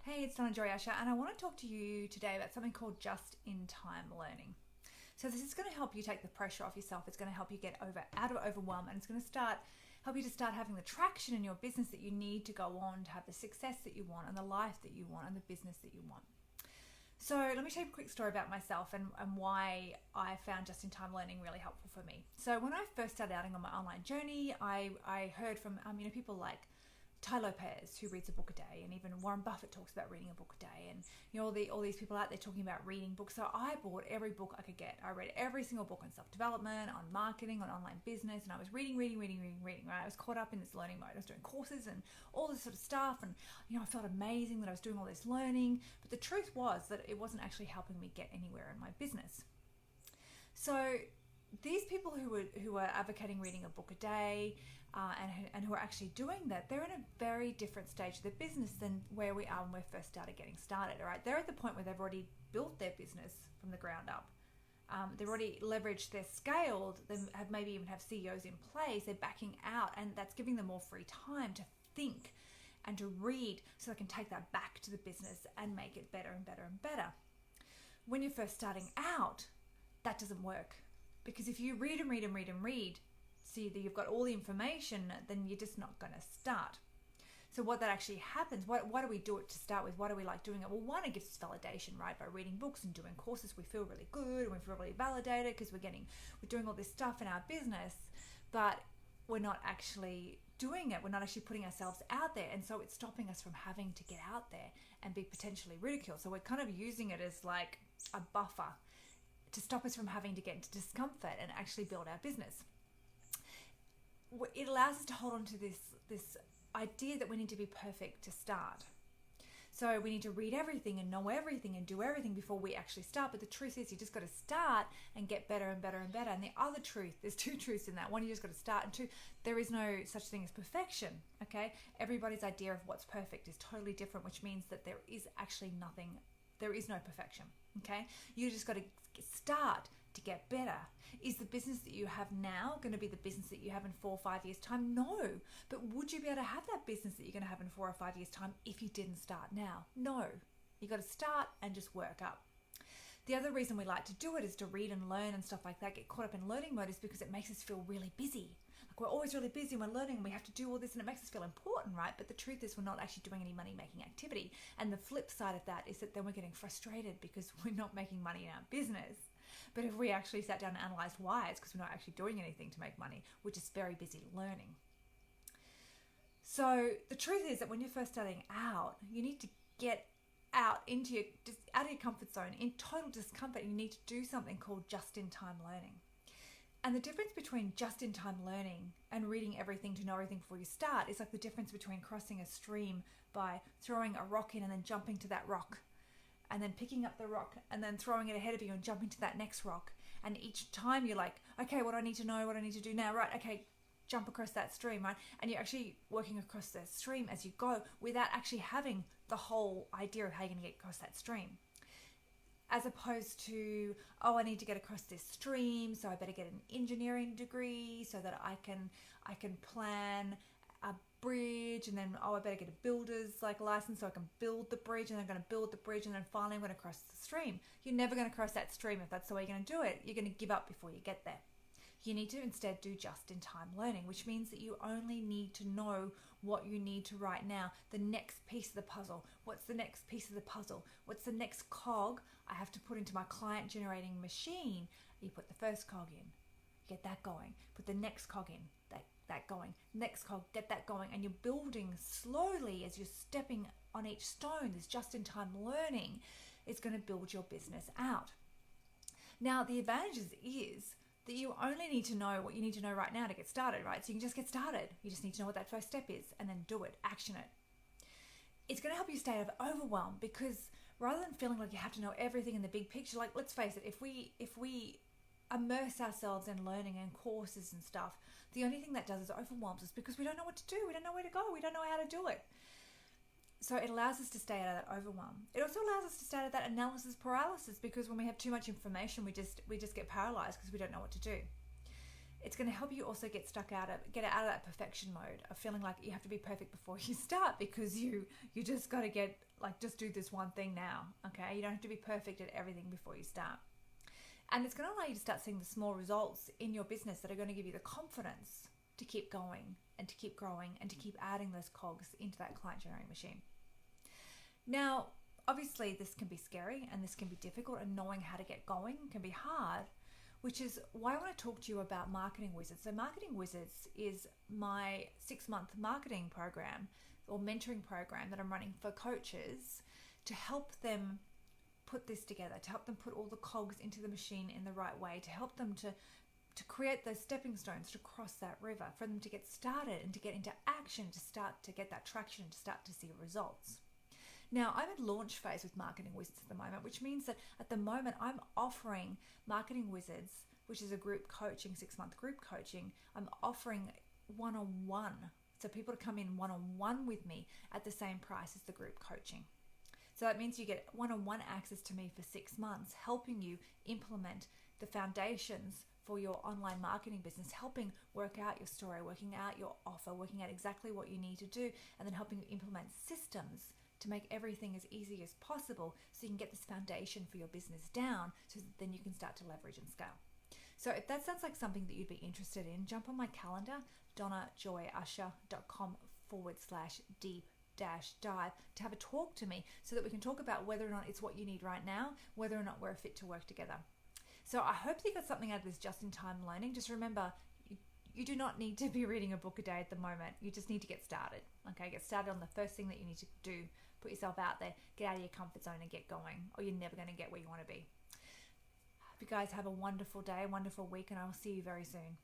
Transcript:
Hey, it's Donna Joy Asher, and I want to talk to you today about something called just-in-time learning. So this is going to help you take the pressure off yourself. It's going to help you get out of overwhelm, and it's going to help you to start having the traction in your business that you need to go on to have the success that you want and the life that you want and the business that you want. So let me tell you a quick story about myself and why I found just-in-time learning really helpful for me. So when I first started out on my online journey, I heard from people like Tai Lopez, who reads a book a day, and even Warren Buffett talks about reading a book a day, and all these people out there talking about reading books. So I bought every book I could get. I read every single book on self-development, on marketing, on online business, and I was reading, right? I was caught up in this learning mode. I was doing courses and all this sort of stuff, and I felt amazing that I was doing all this learning, but the truth was that it wasn't actually helping me get anywhere in my business. So these people who are advocating reading a book a day and who are actually doing that, they're in a very different stage of their business than where we are when we first started getting started. All right, they're at the point where they've already built their business from the ground up. They've already leveraged their scale. They have maybe even have CEOs in place. They're backing out, and that's giving them more free time to think and to read, so they can take that back to the business and make it better and better and better. When you're first starting out, that doesn't work. Because if you read, see that you've got all the information, then you're just not going to start. So what that actually happens, why do we do it to start with? Why do we like doing it? Well, one, it gives us validation, right? By reading books and doing courses, we feel really good and we feel really validated because we're doing all this stuff in our business, but we're not actually doing it. We're not actually putting ourselves out there. And so it's stopping us from having to get out there and be potentially ridiculed. So we're kind of using it as like a buffer to stop us from having to get into discomfort and actually build our business. It allows us to hold on to this idea that we need to be perfect to start. So we need to read everything and know everything and do everything before we actually start. But the truth is, you just got to start and get better and better and better. And the other truth, there's two truths in that. One, you just got to start. And two, there is no such thing as perfection, okay? Everybody's idea of what's perfect is totally different, which means that there is no perfection, okay? You just got to start to get better. Is the business that you have now going to be the business that you have in 4 or 5 years' time? No. But would you be able to have that business that you're going to have in 4 or 5 years' time if you didn't start now? No. You got to start and just work up. The other reason we like to do it is to read and learn and stuff like that, get caught up in learning mode, is because it makes us feel really busy. Like we're always really busy, we're learning, and we have to do all this, and it makes us feel important, right? But the truth is we're not actually doing any money-making activity. And the flip side of that is that then we're getting frustrated because we're not making money in our business. But if we actually sat down and analyzed why, it's because we're not actually doing anything to make money. We're just very busy learning. So the truth is that when you're first starting out, you need to get out of your comfort zone in total discomfort. You need to do something called just-in-time learning. And the difference between just-in-time learning and reading everything to know everything before you start is like the difference between crossing a stream by throwing a rock in and then jumping to that rock, and then picking up the rock and then throwing it ahead of you and jumping to that next rock. And each time you're like, okay, what do I need to know? What do I need to do now? Right, okay, jump across that stream, right? And you're actually working across the stream as you go without actually having the whole idea of how you're going to get across that stream. As opposed to, I need to get across this stream, so I better get an engineering degree so that I can plan a bridge, and then I better get a builder's license so I can build the bridge, and I'm going to build the bridge, and then finally I'm going to cross the stream. You're never going to cross that stream if that's the way you're going to do it. You're going to give up before you get there. You need to instead do just-in-time learning, which means that you only need to know what you need to right now, the next piece of the puzzle. What's the next piece of the puzzle? What's the next cog I have to put into my client-generating machine? You put the first cog in, get that going. Put the next cog in, that going. Next cog, get that going. And you're building slowly as you're stepping on each stone. This just-in-time learning is going to build your business out. Now, the advantages is that you only need to know what you need to know right now to get started, right? So you can just get started. You just need to know what that first step is and then do it, action it. It's going to help you stay out of overwhelm, because rather than feeling like you have to know everything in the big picture, like, let's face it, if we immerse ourselves in learning and courses and stuff, the only thing that does is overwhelms us, because we don't know what to do. We don't know where to go. We don't know how to do it. So it allows us to stay out of that overwhelm. It also allows us to stay out of that analysis paralysis, because when we have too much information, we just get paralyzed because we don't know what to do. It's going to help you also get out of that perfection mode of feeling like you have to be perfect before you start, because you just got to just do this one thing now. Okay, you don't have to be perfect at everything before you start. And it's going to allow you to start seeing the small results in your business that are going to give you the confidence to keep going and to keep growing and to keep adding those cogs into that client generating machine. Now, obviously this can be scary and this can be difficult, and knowing how to get going can be hard, which is why I want to talk to you about Marketing Wizards. So Marketing Wizards is my 6-month marketing program or mentoring program that I'm running for coaches to help them put this together, to help them put all the cogs into the machine in the right way, to help them to create those stepping stones to cross that river, for them to get started and to get into action, to start to get that traction, to start to see results. Now, I'm at launch phase with Marketing Wizards at the moment, which means that at the moment I'm offering Marketing Wizards, which is a group coaching, 6-month group coaching. I'm offering one-on-one, so people to come in one-on-one with me at the same price as the group coaching. So that means you get one-on-one access to me for 6 months, helping you implement the foundations for your online marketing business, helping work out your story, working out your offer, working out exactly what you need to do, and then helping you implement systems to make everything as easy as possible so you can get this foundation for your business down, so that then you can start to leverage and scale. So if that sounds like something that you'd be interested in, jump on my calendar, donnajoyusher.com/deep-dive to have a talk to me, so that we can talk about whether or not it's what you need right now, whether or not we're a fit to work together. So I hope that you got something out of this just-in-time learning. Just remember, you do not need to be reading a book a day at the moment. You just need to get started. Okay, get started on the first thing that you need to do. Put yourself out there, get out of your comfort zone and get going, or you're never going to get where you want to be. Hope you guys have a wonderful day, a wonderful week, and I will see you very soon.